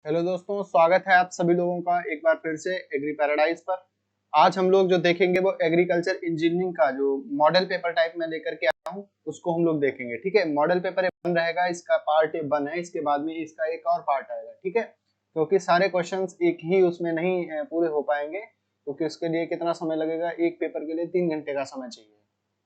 Hello दोस्तों, स्वागत है आप सभी लोगों का एक बार फिर से एग्री पैराडाइज पर। आज हम लोग जो देखेंगे वो एग्रीकल्चर इंजीनियरिंग का जो मॉडल पेपर टाइप में लेकर के आया हूँ उसको हम लोग देखेंगे। ठीक है, मॉडल पेपर वन रहेगा, इसका पार्ट वन है, इसके बाद में इसका एक और पार्ट आएगा। ठीक है, क्योंकि सारे क्वेश्चंस एक ही उसमें नहीं पूरे हो पाएंगे, क्योंकि उसके लिए कितना समय लगेगा, एक पेपर के लिए 3 घंटे का समय चाहिए।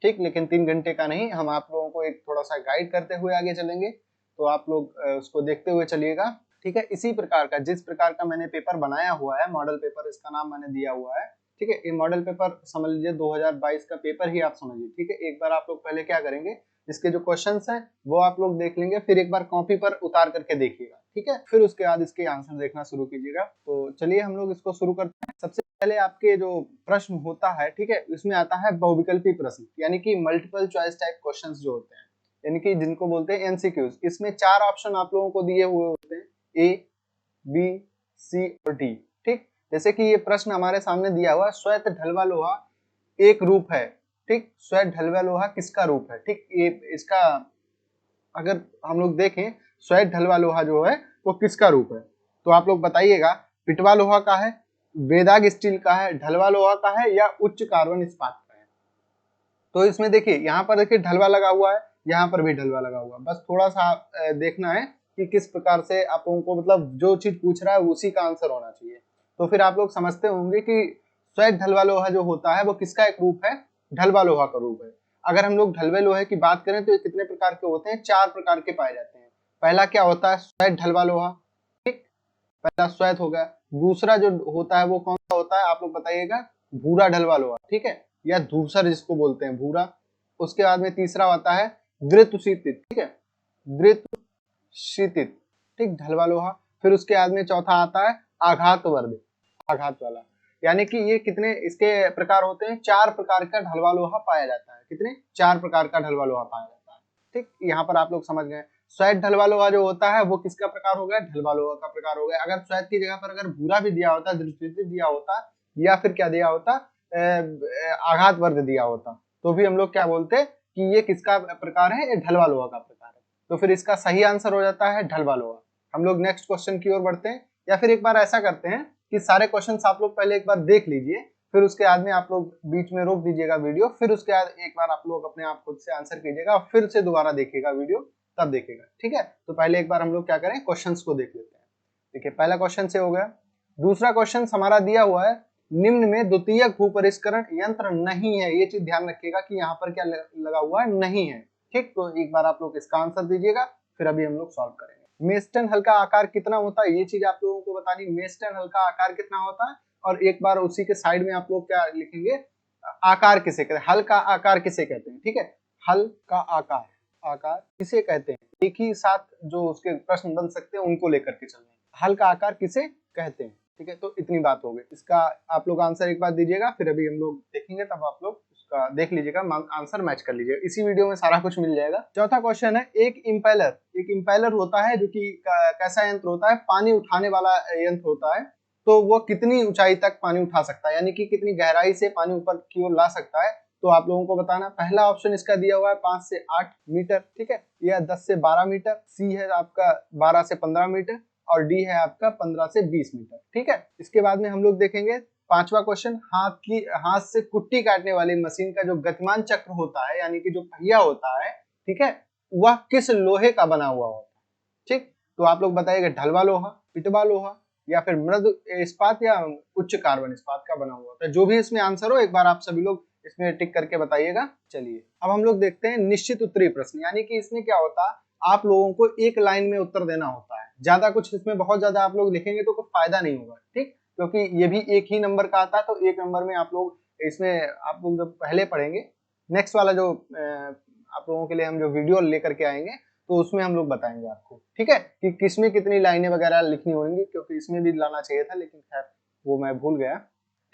ठीक, लेकिन 3 घंटे का नहीं, हम आप लोगों को एक थोड़ा सा गाइड करते हुए आगे चलेंगे, तो आप लोग उसको देखते हुए चलिएगा। ठीक है, इसी प्रकार का जिस प्रकार का मैंने पेपर बनाया हुआ है, मॉडल पेपर इसका नाम मैंने दिया हुआ है। ठीक है, ये मॉडल पेपर समझ लीजिए 2022 का पेपर ही आप समझिए। ठीक है, एक बार आप लोग पहले क्या करेंगे, इसके जो क्वेश्चंस हैं वो आप लोग देख लेंगे, फिर एक बार कॉपी पर उतार करके देखिएगा। ठीक है, फिर उसके बाद इसके आंसर देखना शुरू कीजिएगा। तो चलिए हम लोग इसको शुरू करते हैं। सबसे पहले आपके जो प्रश्न होता है, ठीक है, इसमें आता है बहुविकल्पी प्रश्न, यानी कि मल्टीपल चॉइस टाइप क्वेश्चंस जो होते हैं, यानी कि जिनको बोलते हैं एमसीक्यूज। इसमें 4 ऑप्शन आप लोगों को दिए हुए होते हैं, ए, बी, सी और डी। ठीक, जैसे कि ये प्रश्न हमारे सामने दिया हुआ, श्वेत ढलवा लोहा एक रूप है। ठीक, श्वेत ढलवा लोहा किसका रूप है? ठीक, ये इसका अगर हम लोग देखें, श्वेत ढलवा लोहा जो है वो किसका रूप है, तो आप लोग बताइएगा। पिटवा लोहा का है, वेदाग स्टील का है, ढलवा लोहा का है, या उच्च कार्बन इस्पात का है। तो इसमें देखिए, यहाँ पर देखिए ढलवा लगा हुआ है, यहाँ पर भी ढलवा लगा हुआ है। बस थोड़ा सा देखना है कि किस प्रकार से आप लोगों को, मतलब जो चीज पूछ रहा है उसी का आंसर होना चाहिए। तो फिर आप लोग समझते होंगे कि श्वेत ढलवा लोहा जो होता है वो किसका एक रूप है? ढलवा लोहा का रूप है। अगर हम लोग ढलवे लोहे की बात करें तो ये कितने प्रकार के होते हैं? 4 प्रकार के पाए जाते हैं। पहला क्या होता है? श्वेत ढलवा लोहा। ठीक, पहला श्वेत हो गया। दूसरा जो होता है वो कौन सा होता है, आप लोग बताइएगा। भूरा ढलवा लोहा, ठीक है, या धूसर जिसको बोलते हैं, भूरा। उसके बाद में तीसरा आता है धृतशीतित। ठीक है, धृतशीतित, ठीक, ढलवा लोहा। फिर उसके बाद में चौथा आता है आघात वर्ग, आघात वाला। यानी कि ये कितने इसके प्रकार होते हैं? 4 प्रकार का ढलवा लोहा पाया जाता है। कितने? 4 प्रकार का ढलवा लोहा पाया जाता है। ठीक, यहाँ पर आप लोग समझ गए। श्वेत ढलवा लोहा जो होता है वो किसका प्रकार हो गया? ढलवा लोहा का प्रकार हो गया। अगर श्वेत की जगह पर अगर भूरा भी दिया होता, धृतशीतित दिया होता, या फिर क्या दिया होता, आघात वर्ग दिया होता, तो भी हम लोग क्या बोलते कि ये किसका प्रकार है? ये ढलवा लोहा का प्रकार है। तो फिर इसका सही आंसर हो जाता है ढलवा लोहा। हम लोग नेक्स्ट क्वेश्चन की ओर बढ़ते हैं, या फिर एक बार ऐसा करते हैं कि सारे क्वेश्चंस आप लोग पहले एक बार देख लीजिए, फिर उसके बाद में आप लोग बीच में रोक दीजिएगा वीडियो, फिर उसके बाद एक बार आप लोग अपने आप खुद से आंसर कीजिएगा, फिर से दोबारा देखिएगा वीडियो, तब देखिएगा। ठीक है, तो पहले एक बार हम लोग क्या करें, क्वेश्चंस को देख लेते हैं। देखिए, पहला क्वेश्चन से हो गया। दूसरा क्वेश्चन हमारा दिया हुआ है, निम्न में द्वितीयक भूपरिष्करण यंत्र नहीं है। ये चीज ध्यान रखिएगा कि यहाँ पर क्या लगा हुआ है? नहीं है। ठीक, तो एक बार आप लोग इसका आंसर दीजिएगा, फिर अभी हम लोग सॉल्व करेंगे। मेस्टन हल का आकार कितना होता है, ये चीज आप लोगों को बतानी। मेस्टन हल का आकार कितना होता है, और एक बार उसी के साइड में आप लोग क्या लिखेंगे, आकार किसे कहते हैं, हल का आकार किसे कहते हैं। ठीक है, हल का आकार, आकार किसे कहते हैं, एक ही साथ जो उसके प्रश्न बन सकते हैं उनको लेकर के चलना है। हल का आकार किसे कहते हैं। ठीक है, तो इतनी बात हो गई। इसका आप लोग आंसर एक बार दीजिएगा, फिर अभी हम लोग देखेंगे, तब आप लोग उसका देख लीजिएगा, आंसर मैच कर लीजिएगा। इसी वीडियो में सारा कुछ मिल जाएगा। चौथा क्वेश्चन है, एक इंपेलर होता है जो कि कैसा यंत्र होता है? पानी उठाने वाला यंत्र होता है। तो वो कितनी ऊंचाई तक पानी उठा सकता है, यानी कि कितनी गहराई से पानी ऊपर की ओर ला सकता है, तो आप लोगों को बताना। पहला ऑप्शन इसका दिया हुआ है 5 से 8 मीटर, ठीक है, या 10 से 12 मीटर, सी है आपका 12 से 15 मीटर, और डी है आपका 15 से 20 मीटर। ठीक है, इसके बाद में हम लोग देखेंगे पांचवा क्वेश्चन, हाथ से कुट्टी काटने वाली मशीन का जो गतिमान चक्र होता है, यानी कि जो पहिया होता है, ठीक है, वह किस लोहे का बना हुआ होता है। ठीक, तो आप लोग बताइएगा, ढलवा लोहा, पिटवा लोहा, या फिर मृदु इस्पात, या उच्च कार्बन इस्पात का बना हुआ होता है। जो भी इसमें आंसर हो, एक बार आप सभी लोग इसमें टिक करके बताइएगा। चलिए अब हम लोग देखते हैं निश्चित उत्तरीय प्रश्न, यानी कि इसमें क्या होता है, आप लोगों को एक लाइन में उत्तर देना होता है। ज्यादा कुछ इसमें बहुत ज्यादा आप लोग लिखेंगे तो कोई फायदा नहीं होगा। ठीक, क्योंकि ये भी एक ही नंबर का आता है, तो एक नंबर में आप लोग इसमें आप लोग जब पहले पढ़ेंगे, नेक्स्ट वाला जो आप लोगों के लिए हम जो वीडियो लेकर के आएंगे, तो उसमें हम लोग बताएंगे आपको। ठीक है, कि किसमें कितनी लाइनें वगैरह लिखनी होंगी, क्योंकि इसमें भी लाना चाहिए था, लेकिन खैर वो मैं भूल गया।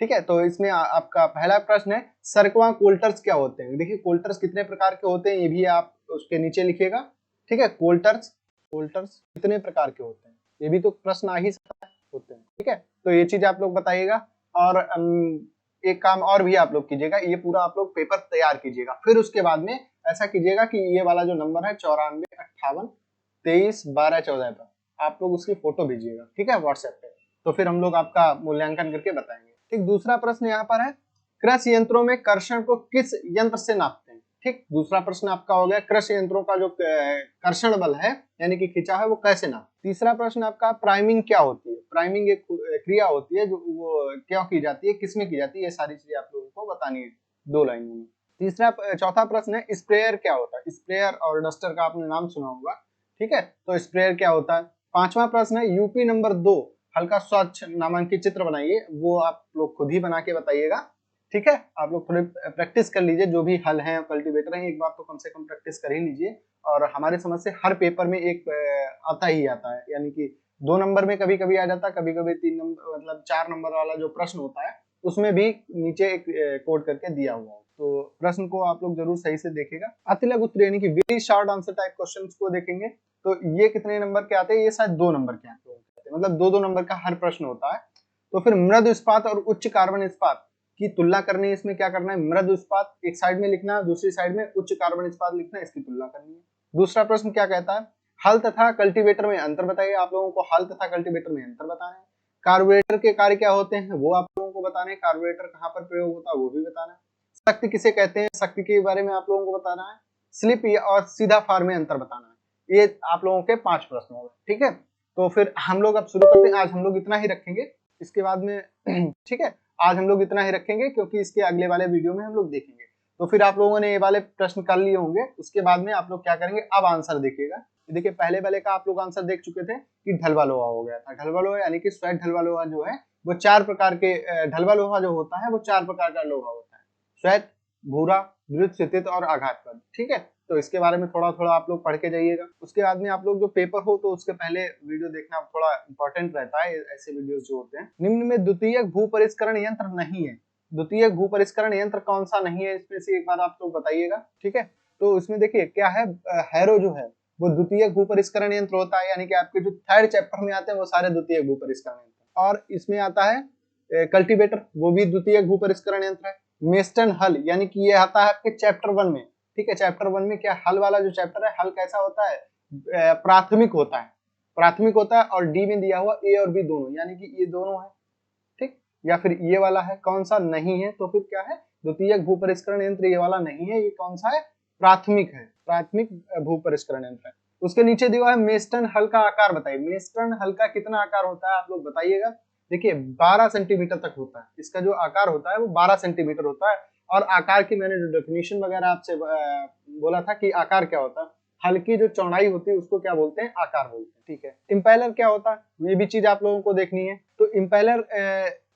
ठीक है, तो इसमें आपका पहला प्रश्न है, सरकवा कोल्टर्स क्या होते हैं। देखिए, कोल्टर्स कितने प्रकार के होते हैं, ये भी आप उसके नीचे लिखिएगा। ठीक है, कोल्टर्स कितने प्रकार के होते हैं, ये भी तो प्रश्न आ ही सकता है, होते हैं। ठीक है, तो ये चीज आप लोग बताइएगा। और एक काम और भी आप लोग कीजिएगा, ये पूरा आप लोग पेपर तैयार कीजिएगा, फिर उसके बाद में ऐसा कीजिएगा कि ये वाला जो नंबर है 94 58 23 12 14 पर आप लोग उसकी फोटो भेजिएगा, ठीक है, व्हाट्सएप पे, तो फिर हम लोग आपका मूल्यांकन करके बताएंगे। ठीक, दूसरा प्रश्न यहाँ पर है, कृषि यंत्रों में कर्षण को किस यंत्र से नापते हैं? ठीक, दूसरा प्रश्न आपका हो गया कृषि यंत्रों का जो कर्षण बल है यानी कि खिंचाव है वो कैसे नाप। तीसरा प्रश्न आपका प्राइमिंग क्या होती है? प्राइमिंग एक क्रिया होती है जो वो क्यों की जाती है, किसमें की जाती है, ये सारी चीजें आप लोगों को बतानी है 2 लाइनों में। चौथा प्रश्न है स्प्रेयर क्या होता है? स्प्रेयर और डस्टर का आपने नाम सुना होगा, ठीक है, तो स्प्रेयर क्या होता है। पांचवा प्रश्न है यूपी नंबर 2 हल्का स्वच्छ नामांकित चित्र बनाइए, वो आप लोग खुद ही बना के बताइएगा, ठीक है, आप लोग थोड़ी प्रैक्टिस कर लीजिए, जो भी हल है कल्टीवेटर है एक बार तो कम से कम प्रैक्टिस कर ही लीजिए। और हमारे समझ से हर पेपर में एक आता ही आता है, यानी कि 2 नंबर में कभी कभी आ जाता है, कभी कभी 3 नंबर मतलब 4 नंबर वाला जो प्रश्न होता है उसमें भी नीचे एक कोड करके दिया हुआ है, तो प्रश्न को आप लोग जरूर सही से देखेगा। अति लघु उत्तर यानी कि very short answer type questions को देखेंगे, तो ये कितने नंबर के आते हैं? ये शायद 2 नंबर के आते हैं, मतलब 2-2 नंबर का हर प्रश्न होता है। तो फिर मृदु इस्पात और उच्च कार्बन इस्पात की तुलना करनी है, इसमें क्या करना है, मृदु इस्पात एक साइड में लिखना, दूसरी साइड में उच्च कार्बन इस्पात लिखना, इसकी तुलना करनी है। दूसरा प्रश्न क्या कहता है, हल तथा कल्टीवेटर में अंतर बताइए, आप लोगों को हल तथा कल्टीवेटर में अंतर बताना है। कार्बोरेटर के कार्य क्या होते हैं वो आप लोगों को बताने हैं, कार्बोरेटर कहाँ पर प्रयोग होता है वो भी बताना है। शक्ति किसे कहते हैं, शक्ति के बारे में आप लोगों को बताना है। स्लिप और सीधा फार में अंतर बताना है। ये आप लोगों के 5 प्रश्न हो गए, ठीक है, तो फिर हम लोग अब शुरू करते हैं। आज हम लोग इतना ही रखेंगे, इसके बाद में ठीक है, आज हम लोग इतना ही रखेंगे क्योंकि इसके अगले वाले वीडियो में हम लोग देखेंगे। तो फिर आप लोगों ने ये वाले प्रश्न कर लिए होंगे, उसके बाद में आप लोग क्या करेंगे, अब आंसर देखिएगा। देखिए पहले वाले का आप लोग आंसर देख चुके थे कि ढलवा लोहा हो गया था। ढलवा लोहा यानी कि श्वेत ढलवा लोहा जो है वो 4 प्रकार के, ढलवा लोहा जो होता है वो 4 प्रकार का लोहा होता है, श्वेत, भूरा, द्रुत, क्षितिज और आघातपद, ठीक है, तो इसके बारे में थोड़ा थोड़ा आप लोग पढ़ के जाइएगा। उसके बाद में आप लोग जो पेपर हो तो उसके पहले वीडियो देखना थोड़ा इंपॉर्टेंट रहता है, ऐसे वीडियोस जो होते हैं। निम्न में द्वितीयक भू परिष्करण यंत्र नहीं है, द्वितीयक भू परिष्करण यंत्र कौन सा नहीं है, इसमें से एक बार आप लोग बताइएगा, ठीक है। तो इसमें देखिए क्या है, हैरो जो है वो द्वितीयक भू परिष्करण यंत्र होता है, यानी कि आपके जो 3rd चैप्टर में आते हैं वो सारे द्वितीयक भू परिष्करण यंत्र। और इसमें आता है कल्टीवेटर, वो भी द्वितीयक भू परिष्करण यंत्र है। मेस्टन हल यानी कि ये आता है आपके चैप्टर 1 में, ठीक है, चैप्टर 1 में क्या हल वाला जो चैप्टर है, हल कैसा होता है, प्राथमिक होता है, प्राथमिक होता है। और डी में दिया हुआ ए और बी दोनों, यानी कि ये दोनों है, ठीक, या फिर ये वाला है, कौन सा नहीं है, तो फिर क्या है, द्वितीयक भू परिष्करण यंत्र ये वाला नहीं है, ये कौन सा है, प्राथमिक है, प्राथमिक भू परिष्करण यंत्र है। उसके नीचे दिया है मेस्टन हल का आकार बताइए, मेस्टन हल का कितना आकार होता है आप लोग बताइएगा। देखिए 12 सेंटीमीटर तक होता है, इसका जो आकार होता है वो 12 सेंटीमीटर होता है। और आकार की मैंने जो डेफिनेशन वगैरह आपसे बोला था कि आकार क्या होता है, हल की जो चौड़ाई होती है उसको क्या बोलते हैं, आकार बोलते हैं, ठीक है। इम्पेलर क्या होता है, ये भी चीज आप लोगों को देखनी है। तो इम्पेलर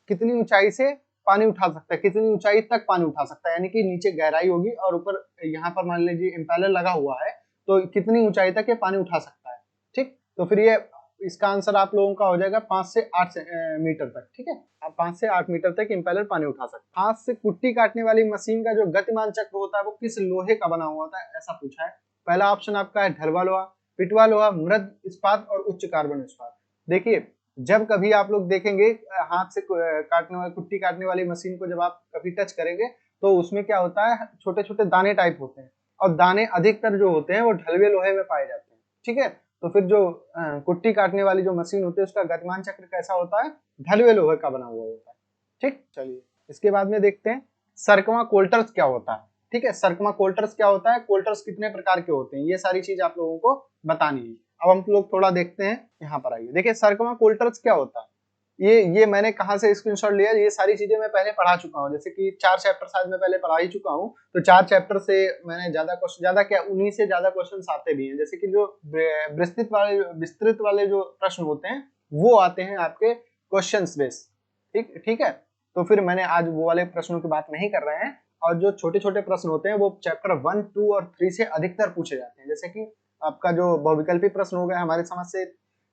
कितनी ऊंचाई से पानी उठा सकता है, कितनी ऊंचाई तक पानी उठा सकता है, यानी कि नीचे गहराई होगी और ऊपर यहाँ पर मान लीजिए इम्पेलर लगा हुआ है, तो कितनी ऊंचाई तक ये पानी उठा सकता है, ठीक। तो फिर ये इसका आंसर आप लोगों का हो जाएगा 5 से 8 मीटर तक, ठीक है, आप 5 से 8 मीटर तक इम्पेलर पानी उठा सकते हैं। हाथ से कुट्टी काटने वाली मशीन का जो गतिमान चक्र होता है वो किस लोहे का बना हुआ होता है, ऐसा पूछा है। पहला ऑप्शन आपका है ढलवा लोहा, पिटवा लोहा, मृद इस्पात और उच्च कार्बन इस्पात। देखिए जब कभी आप लोग देखेंगे हाथ से काटने वाली कुट्टी काटने वाली मशीन को जब आप कभी टच करेंगे तो उसमें क्या होता है, छोटे छोटे दाने टाइप होते हैं, और दाने अधिकतर जो होते हैं वो ढलवे लोहे में पाए जाते हैं, ठीक है। तो फिर जो कुट्टी काटने वाली जो मशीन होती है उसका गतिमान चक्र कैसा होता है, ढलवे लोहे का बना हुआ होता है, ठीक। चलिए इसके बाद में देखते हैं सरकमा कोल्टर्स क्या होता है, ठीक है, सरकमा कोल्टर्स क्या होता है, कोल्टर्स कितने प्रकार के होते हैं, ये सारी चीज आप लोगों को बतानी है। अब हम लोग थोड़ा देखते हैं, यहाँ पर आइए, देखिए सरकमा कोल्टर्स क्या होता है, ये मैंने कहाँ से स्क्रीनशॉट लिया, ये सारी चीजें मैं पहले पढ़ा चुका हूँ, जैसे कि 4 चैप्टर शायद मैं पहले पढ़ा ही चुका हूँ, तो 4 चैप्टर से मैंने ज्यादा क्या 19 से ज्यादा क्वेश्चन आते भी हैं, जैसे कि जो विस्तृत वाले जो प्रश्न होते हैं वो आते हैं आपके क्वेश्चन बेस, ठीक है। तो फिर मैंने आज वो वाले प्रश्नों की बात नहीं कर रहे हैं, और जो छोटे छोटे प्रश्न होते हैं वो चैप्टर 1, 2 और 3 से अधिकतर पूछे जाते हैं, जैसे कि आपका जो बहुविकल्पी प्रश्न हो गया, हमारे समझ से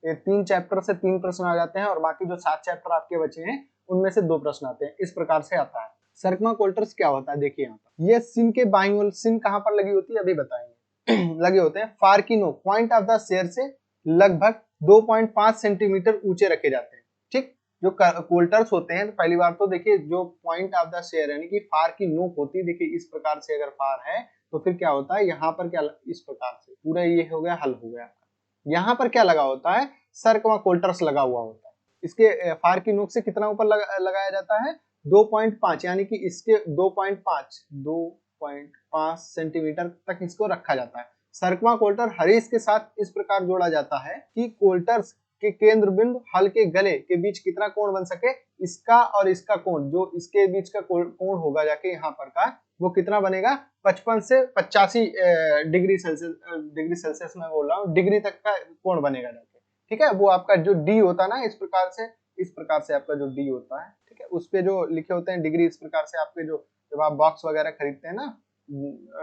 3 चैप्टर से 3 प्रश्न आ जाते हैं, और बाकी जो 7 चैप्टर आपके बचे हैं उनमें से 2 प्रश्न आते हैं, इस प्रकार से आता है। सरकमा कोल्टर्स क्या होता है, देखिए यहाँ पर ये सिन के बाईं ओर, सिन कहाँ पर लगी होती है अभी बताएंगे लगे होते हैं, फार की नोक पॉइंट ऑफ द शेयर से लगभग 2.5 सेंटीमीटर ऊंचे रखे जाते हैं, ठीक। जो कोल्टर्स होते हैं, तो पहली बार तो देखिए जो पॉइंट ऑफ द शेयर यानी कि फार की नोक होती है, देखिए इस प्रकार से अगर फार है तो फिर क्या होता है, यहाँ पर क्या इस प्रकार से पूरा ये हो गया, हल हो गया, यहाँ पर क्या लगा होता है, सर्कमाकोल्टर्स लगा हुआ होता है। इसके फार की नोक से कितना ऊपर लगाया जाता है 2.5, यानी कि इसके 2.5 सेंटीमीटर तक इसको रखा जाता है। सर्कमाकोल्टर हरीश के साथ इस प्रकार जोड़ा जाता है कि कोल्टर्स के केंद्र बिंदु हल के गले के बीच कितना कोण बन सके, इसका और इसका कोण, जो इसके बीच का कोण होगा जाके यहाँ पर का, वो कितना बनेगा 55 से 85 डिग्री सेल्सियस मैं बोल रहा हूँ, डिग्री तक का कोण बनेगा जाके। ठीक है, वो आपका जो डी होता है ना, इस प्रकार से आपका जो डी होता है, ठीक है, उस पे जो लिखे होते हैं डिग्री, इस प्रकार से आपके जो जब आप बॉक्स वगैरह खरीदते हैं ना,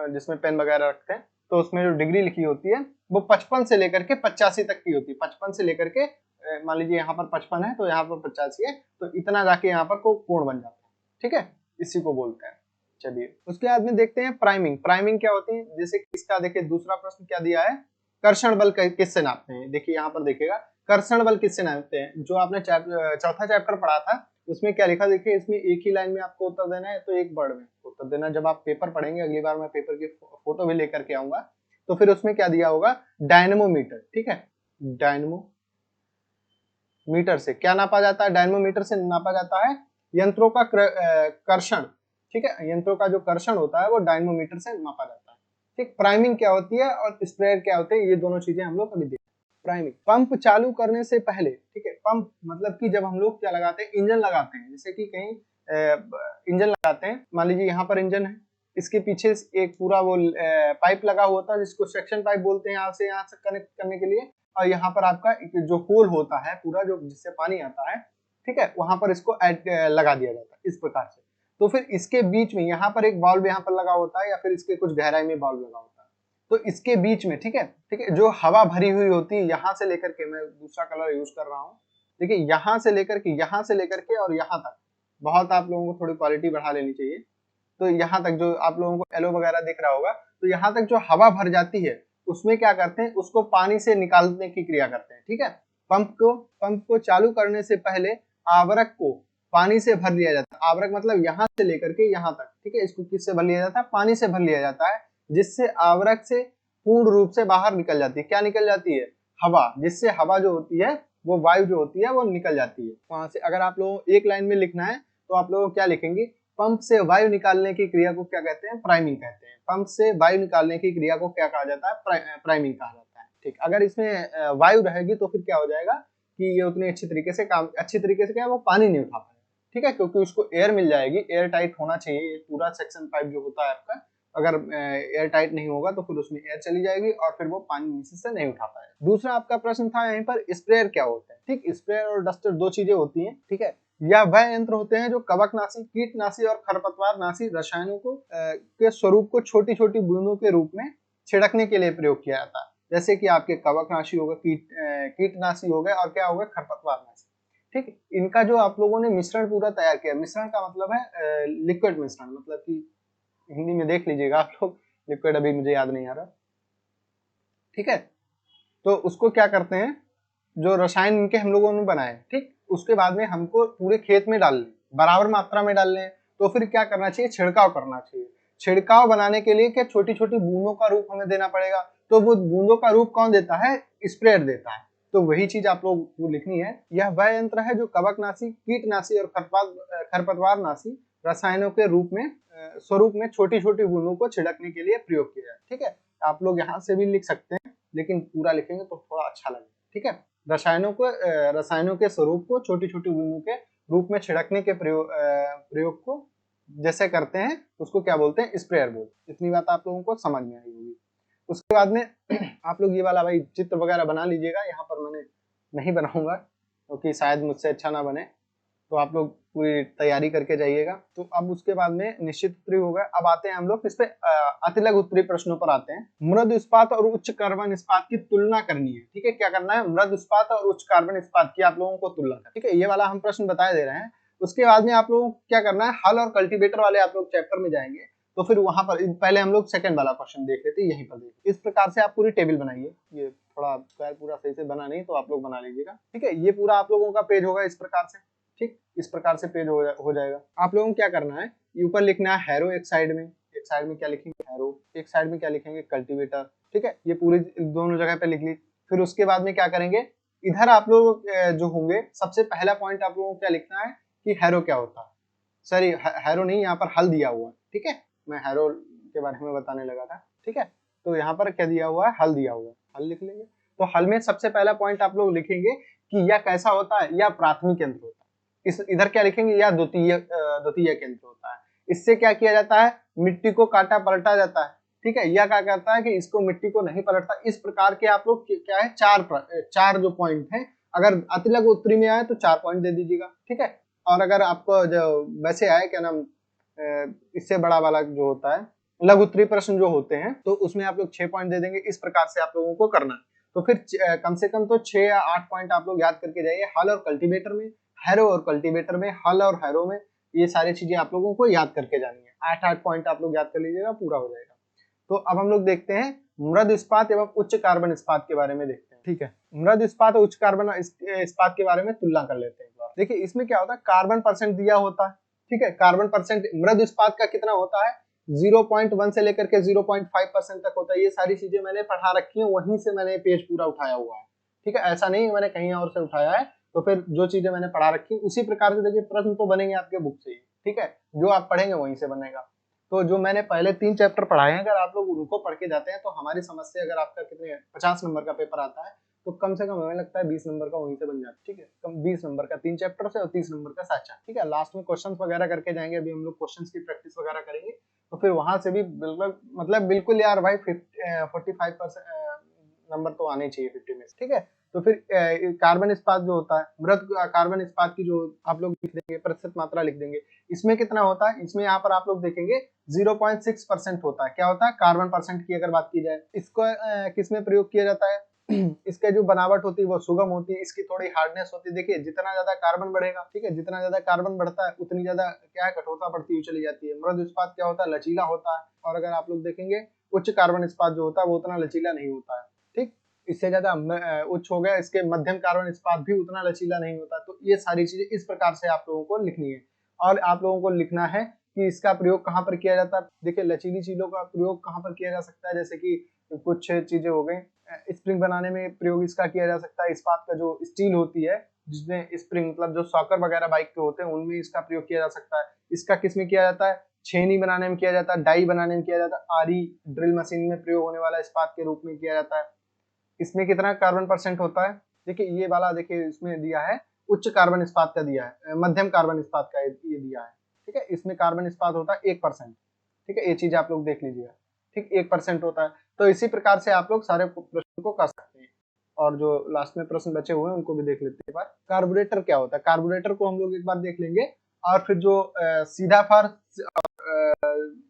जिसमें पेन वगैरह रखते हैं, तो उसमें जो डिग्री लिखी होती है वो 55 से लेकर के 85 तक की होती है। 55 से लेकर के मान लीजिए यहाँ पर 55 है तो यहाँ पर 85 है, तो इतना जाके यहाँ पर कोण बन जाता है। ठीक है, इसी को बोलते हैं। चलिए उसके बाद में देखते हैं प्राइमिंग। प्राइमिंग क्या होती है, जैसे इसका देखिए दूसरा प्रश्न क्या दिया है, कर्षण बल किससे नापते हैं। देखिए यहाँ पर देखिएगा कर्षण बल किससे नापते हैं, जो आपने चौथा चैप्टर पढ़ा था उसमें क्या लिखा, देखिए इसमें एक ही लाइन में आपको उत्तर देना है, तो एक वर्ड में उत्तर देना। जब आप पेपर पढ़ेंगे, अगली बार मैं पेपर की फोटो भी लेकर के आऊंगा, तो फिर उसमें क्या दिया होगा, डायनेमोमीटर। ठीक है, डायनेमोमीटर से क्या नापा जाता है, डायनेमोमीटर से नापा जाता है यंत्रों का कर्षण। ठीक है, यंत्रों का जो कर्षण होता है वो डायनेमोमीटर से नापा जाता है। ठीक, प्राइमिंग क्या होती है और स्प्रेयर क्या होते हैं, ये दोनों चीजें हम लोग अभी देखें। प्राइमिंग, पंप चालू करने से पहले, ठीक है, पंप मतलब कि जब हम लोग क्या लगाते हैं, इंजन लगाते हैं, जैसे कि कहीं इंजन लगाते हैं, मान लीजिए यहाँ पर इंजन है, इसके पीछे एक पूरा वो पाइप लगा हुआ था जिसको सेक्शन पाइप बोलते हैं, यहाँ से कनेक्ट करने के लिए, और यहाँ पर आपका जो होल होता है पूरा, जो जिससे पानी आता है, ठीक है, वहां पर इसको लगा दिया जाता है इस प्रकार से। तो फिर इसके बीच में यहाँ पर एक वाल्व यहाँ पर लगा होता है, या फिर इसके कुछ गहराई में वाल्व लगा होता है, तो इसके बीच में, ठीक है, जो हवा भरी हुई होती है, यहाँ से लेकर के, मैं दूसरा कलर यूज कर रहा हूँ, देखिए यहाँ से लेकर के और यहाँ तक, बहुत आप लोगों को थोड़ी क्वालिटी बढ़ा लेनी चाहिए, तो यहाँ तक जो आप लोगों को येलो वगैरह दिख रहा होगा, तो यहाँ तक जो हवा भर जाती है उसमें क्या करते हैं, उसको पानी से निकालने की क्रिया करते हैं। ठीक है, पंप को चालू करने से पहले आवरक को पानी से भर लिया जाता है। आवरक मतलब यहाँ से लेकर के यहाँ तक, ठीक है, इसको किससे भर लिया जाता है, पानी से भर लिया जाता है, जिससे आवरक से पूर्ण रूप से बाहर निकल जाती है। क्या निकल जाती है, हवा, जिससे हवा जो होती है वो वायु जो होती है वो निकल जाती है वहां से। अगर आप लोगों एक लाइन में लिखना है तो आप लोग क्या लिखेंगे, पंप से वायु निकालने की क्रिया को क्या कहते हैं, प्राइमिंग कहते हैं। पंप से वायु निकालने की क्रिया को क्या कहा जाता है, प्राइमिंग कहा जाता है। ठीक, अगर इसमें वायु रहेगी तो फिर क्या हो जाएगा कि ये उतनी अच्छी तरीके से क्या वो पानी नहीं उठा पाएगा। ठीक है, क्योंकि उसको एयर मिल जाएगी, एयर टाइट होना चाहिए ये पूरा सेक्शन पाइप जो होता है आपका, अगर एयर टाइट नहीं होगा तो फिर उसमें एयर चली जाएगी और फिर वो पानी नीचे से नहीं उठा पाएगा। दूसरा आपका प्रश्न था यहाँ पर स्प्रेयर क्या होता है। ठीक, स्प्रेयर और डस्टर दो चीजें होती हैं। ठीक है, या वह यंत्र होते हैं जो कवकनाशी, कीटनाशी और खरपतवारनाशी रसायनों को के स्वरूप को छोटी छोटी बूंदों के रूप में छिड़कने के लिए प्रयोग किया जाता है। जैसे कि आपके कवकनाशी हो गए, कीटनाशी हो गए, और क्या हो गए, खरपतवारनाशी। ठीक, इनका जो आप लोगों ने मिश्रण पूरा तैयार किया, मिश्रण का मतलब है लिक्विड मिश्रण, मतलब कि हिंदी में देख लीजिएगा आप लोग, लिक्विड अभी मुझे याद नहीं आ रहा। ठीक है, तो उसको क्या करते हैं, जो रसायन इनके हम लोगों ने बनाए, ठीक, उसके बाद में हमको पूरे खेत में डाल लें, बराबर मात्रा में डाल लें, तो फिर क्या करना चाहिए, छिड़काव करना चाहिए। छिड़काव बनाने के लिए क्या छोटी छोटी बूंदों का रूप हमें देना पड़ेगा, तो वो बूंदों का रूप कौन देता है, स्प्रेयर देता है। तो वही चीज आप लोग को लिखनी है, यह वह यंत्र है जो कवकनाशी, कीटनाशी और खरपतवारनाशी रसायनों के रूप में स्वरूप में छोटी छोटी बूंदों को छिड़कने के लिए प्रयोग किया है। ठीक है, आप लोग यहाँ से भी लिख सकते हैं, लेकिन पूरा लिखेंगे तो थोड़ा अच्छा लगेगा। ठीक है, रसायनों के स्वरूप को छोटी छोटी बूंदों के रूप में छिड़कने के प्रयोग को जैसे करते हैं उसको क्या बोलते हैं, स्प्रेयर बोलते हैं। इतनी बात आप लोगों को समझ में आई होगी। उसके बाद में आप लोग ये वाला भाई चित्र वगैरह बना लीजिएगा, यहाँ पर मैंने नहीं बनाऊंगा क्योंकि शायद मुझसे अच्छा ना बने, तो आप लोग पूरी तैयारी करके जाइएगा। तो अब उसके बाद में निश्चित उत्तरी हो गया। अब आते हैं हम लोग इस पे अतिलघु उत्तरी प्रश्नों पर आते हैं। मृदु इस्पात और उच्च कार्बन इस्पात की तुलना करनी है। ठीक है, क्या करना है, मृदु इस्पात और उच्च कार्बन इस्पात की आप लोगों को तुलना करनी है। ठीक है, ये वाला हम प्रश्न बता दे रहे हैं। उसके बाद में आप लोगों को क्या करना है, हल और कल्टीवेटर वाले आप लोग चैप्टर में जाएंगे, तो फिर वहां पर पहले हम लोग सेकंड वाला क्वेश्चन देख लेते हैं, यहीं पर देखिए। इस प्रकार से आप पूरी टेबल बनाइए, ये थोड़ा स्क्वायर पूरा सही से बना नहीं तो आप लोग बना लीजिएगा। ठीक है, ये पूरा आप लोगों का पेज होगा इस प्रकार से। ठीक, इस प्रकार से पेज हो जाएगा। आप लोगों को क्या करना है, ऊपर लिखना है हैरो एक साइड में क्या लिखेंगे, हैरो, एक साइड में क्या लिखेंगे, कल्टीवेटर। ठीक है, ये पूरी दोनों जगह पे लिख ली। फिर उसके बाद में क्या करेंगे, इधर आप लोग जो होंगे सबसे पहला पॉइंट आप लोगों को क्या लिखना है कि हैरो क्या होता है। सॉरी हैरो नहीं, यहाँ पर हल दिया हुआ है, ठीक है, मैं हैरो के बारे में बताने लगा था, ठीक है। तो यहाँ पर क्या दिया हुआ है, हल दिया हुआ है, हल लिख लेंगे। तो हल में सबसे पहला पॉइंट आप लोग लिखेंगे कि यह कैसा होता है, या प्राथमिक यंत्र होता है। इस इधर क्या लिखेंगे, या द्वितीय यंत्र होता है। इससे क्या किया जाता है, मिट्टी को काटा पलटा जाता है, ठीक है। यह क्या करता है कि इसको मिट्टी को नहीं पलटता। इस प्रकार के आप लोग क्या है, चार जो पॉइंट है, अगर अतिलघु उत्तरी में आए तो 4 पॉइंट दे दीजिएगा, ठीक है। और अगर आपको जो वैसे आए क्या नाम इससे बड़ा वाला जो होता है लघु उत्तरी प्रश्न जो होते हैं, तो उसमें आप लोग 6 पॉइंट दे देंगे। इस प्रकार से आप लोगों को करना है। तो फिर कम से कम तो 6 या 8 पॉइंट आप लोग याद करके जाइए। हल और कल्टीवेटर में, हैरो और कल्टीवेटर में, हल और हैरो में, ये सारी चीजें आप लोगों को याद करके जानी है। 8-8 पॉइंट आप लोग याद कर लीजिएगा, पूरा हो जाएगा। तो अब हम लोग देखते हैं मृद इस्पात एवं उच्च कार्बन इस्पात के बारे में देखते हैं, ठीक है। मृद इस्पात और उच्च कार्बन इस्पात के बारे में तुलना कर लेते हैं। देखिए इसमें क्या होता है, कार्बन परसेंट दिया होता है, ठीक है। कार्बन परसेंट मृद इस्पात का कितना होता है, 0.1 से लेकर के 0.5% तक होता है। ये सारी चीजें मैंने पढ़ा रखी है, वहीं से मैंने पेज पूरा उठाया हुआ है, ठीक है। ऐसा नहीं मैंने कहीं और से उठाया है। तो फिर जो चीजें मैंने पढ़ा रखी है उसी प्रकार से देखिए प्रश्न तो बनेंगे आपके बुक से ही, ठीक है। जो आप पढ़ेंगे वहीं से बनेगा। तो जो मैंने पहले 3 चैप्टर पढ़ाए हैं, अगर आप लोग उनको पढ़ के जाते हैं तो हमारी समझ से अगर आपका कितने 50 नंबर का पेपर आता है, तो कम से कम हमें लगता है 20 नंबर का वहीं से बन जाता है, ठीक है। कम 20 नंबर का 3 चैप्टर से और 30 नंबर का साचा, ठीक है। लास्ट में क्वेश्चंस वगैरह करके जाएंगे। अभी हम लोग क्वेश्चंस की प्रैक्टिस वगैरह करेंगे, तो फिर वहां से भी बिल्कुल मतलब बिल्कुल यार भाई 45% नंबर तो आने चाहिए 50 में, ठीक है। तो फिर कार्बन इस्पात जो होता है, मृद कार्बन इस्पात की जो आप लोग लिख देंगे, प्रतिशत मात्रा लिख देंगे। इसमें कितना होता है, इसमें यहाँ पर आप लोग देखेंगे 0.6% होता है। क्या होता है, कार्बन परसेंट की अगर बात की जाए, इसको किसमें प्रयोग किया जाता है इसके जो बनावट होती है वो सुगम होती है, इसकी थोड़ी हार्डनेस होती है। देखिए जितना ज्यादा कार्बन बढ़ेगा, ठीक है, जितना ज्यादा कार्बन बढ़ता है उतनी ज्यादा क्या है, कठोरता बढ़ती हुई चली जाती है। मृद इस्पात क्या होता है, लचीला होता है। और अगर आप लोग देखेंगे उच्च कार्बन इस्पात जो होता है वो उतना लचीला नहीं होता है, ठीक। इससे ज्यादा उच्च हो गया, इसके मध्यम कार्बन इस्पात भी उतना लचीला नहीं होता। तो ये सारी चीजें इस प्रकार से आप लोगों को लिखनी है। और आप लोगों को लिखना है कि इसका प्रयोग कहाँ पर किया जाता है। देखिए लचीली चीजों का प्रयोग कहाँ पर किया जा सकता है, जैसे कि कुछ चीजें हो गई, स्प्रिंग बनाने में प्रयोग इसका किया जा सकता है। इस्पात का जो स्टील होती है, जिसमें स्प्रिंग मतलब जो सॉकर वगैरह बाइक के होते हैं, उनमें इसका प्रयोग किया जा सकता है। इसका किसमें किया जाता है, छेनी बनाने में किया जाता है, डाई बनाने में किया जाता है, आरी ड्रिल मशीन में प्रयोग होने वाला इस्पात के रूप में किया जाता है। इसमें कितना कार्बन परसेंट होता है, देखिए ये वाला देखिए इसमें दिया है उच्च कार्बन इस्पात का दिया है, मध्यम कार्बन इस्पात का ये दिया है, ठीक है। इसमें कार्बन इस्पात होता है 1%, ठीक है। ये चीज आप लोग देख लीजिएगा, ठीक, 1% होता है। तो इसी प्रकार से आप लोग सारे प्रश्न को कर सकते हैं। और जो लास्ट में प्रश्न बचे हुए हैं उनको भी देख लेते हैं एक बार। कार्बोरेटर क्या होता है, कार्बोरेटर को हम लोग एक बार देख लेंगे। और फिर जो सीधा फार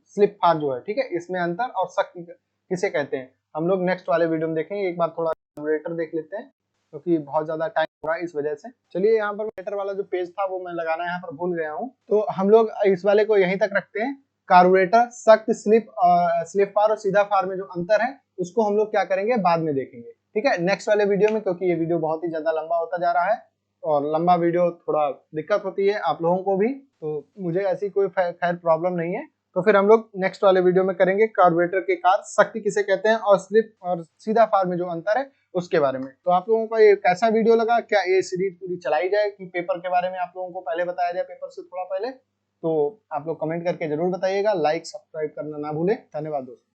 स्लिप फार जो है, ठीक है, इसमें अंतर और शक्ति किसे कहते हैं हम लोग नेक्स्ट वाले वीडियो में देखेंगे। एक बार थोड़ा कार्बोरेटर देख लेते हैं क्योंकि बहुत ज्यादा टाइम हो रहा है इस वजह से। चलिए यहाँ पर कार्बोरेटर वाला जो पेज था वो मैं लगाना यहाँ पर भूल गया हूँ, तो हम लोग इस वाले को यहीं तक रखते हैं। कार्बोरेटर, सख्त स्लिप फार और सीधा फार में जो अंतर है उसको हम लोग क्या करेंगे बाद में देखेंगे, ठीक है, नेक्स्ट वाले वीडियो में। क्योंकि ये वीडियो बहुत ही ज्यादा लंबा होता जा रहा है और लंबा वीडियो थोड़ा दिक्कत होती है आप लोगों को भी, तो मुझे ऐसी कोई खैर प्रॉब्लम नहीं है। तो फिर हम लोग नेक्स्ट वाले वीडियो में करेंगे कार्बोरेटर के कार शक्ति किसे कहते हैं और स्लिप और सीधा फार में जो अंतर है उसके बारे में। तो आप लोगों को ये कैसा वीडियो लगा, क्या ये सीरीज पूरी चलाई जाए कि पेपर के बारे में आप लोगों को पहले बताया जाए पेपर से थोड़ा पहले, तो आप लोग कमेंट करके जरूर बताइएगा। लाइक सब्सक्राइब करना ना भूलें। धन्यवाद दोस्तों।